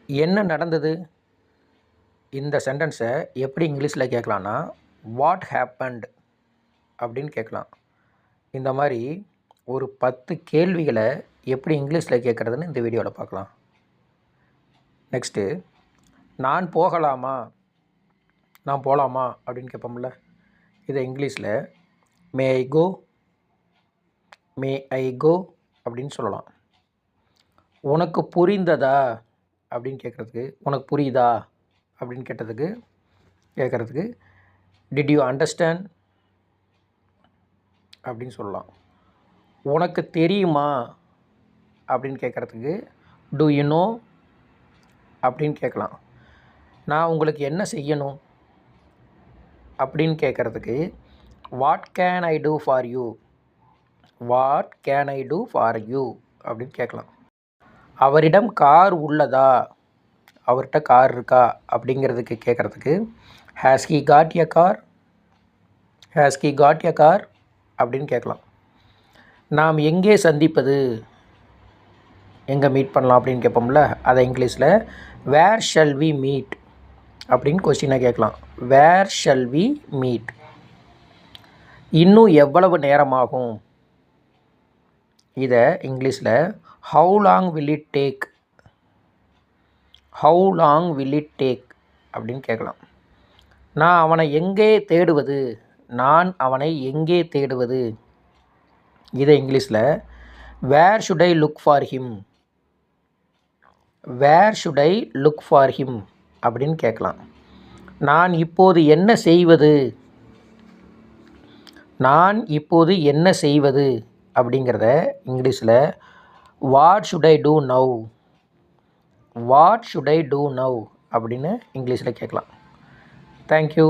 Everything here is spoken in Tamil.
என்ன நடந்தது? இந்த சென்டென்ஸை எப்படி இங்கிலீஷில் கேட்கலான்னா, வாட் ஹேப்பண்ட் அப்படின்னு கேட்கலாம். இந்த மாதிரி ஒரு 10 கேள்விகளை எப்படி இங்கிலீஷில் கேட்குறதுன்னு இந்த வீடியோவில் பார்க்கலாம். நெக்ஸ்ட்டு, நான் போகலாமா, நான் போகலாமா அப்படின்னு கேட்போம்ல, இதை இங்கிலீஷில் மே ஐ கோ, மே ஐ கோ அப்படின்னு சொல்லலாம். உனக்கு புரிந்ததா அப்படின்னு கேட்குறதுக்கு, உனக்கு புரியுதா அப்படின்னு கேட்குறதுக்கு டிட் யூ அண்டர்ஸ்டாண்ட் அப்படின்னு சொல்லலாம். உனக்கு தெரியுமா அப்படின்னு கேட்குறதுக்கு டு யூ நோ அப்படின்னு கேட்கலாம். நான் உங்களுக்கு என்ன செய்யணும் அப்படின்னு கேட்குறதுக்கு what can I do for you, what can I do for you அப்படின்னு கேட்கலாம். அவரிடம் கார் உள்ளதா, அவர்கிட்ட கார் இருக்கா அப்படிங்கிறதுக்கு கேட்குறதுக்கு has he got a car, has he got a car அப்படின்னு கேட்கலாம். நாம் எங்கே சந்திப்பது, எங்கே மீட் பண்ணலாம் அப்படின்னு கேட்போம்ல, அதை இங்கிலீஷில் வேர் ஷல் வி மீட் அப்படின்னு கொஸ்டினை கேட்கலாம். வேர் ஷல் வி மீட். இன்னும் எவ்வளவு நேரமாகும், இதை இங்கிலீஷில் how long will it take, how long will it take அப்படின்னு கேட்கலாம். நான் அவனை எங்கே தேடுவது, நான் அவனை எங்கே தேடுவது, இதை இங்கிலீஷில் where should I look for him, where should I look for him அப்படின்னு கேட்கலாம். நான் இப்போது என்ன செய்வது, நான் இப்போது என்ன செய்வது அப்படிங்கிறத இங்கிலீஷில் what should I do now, what should I do now அப்படின்னு இங்கிலீஷில் கேட்கலாம். தேங்க்யூ.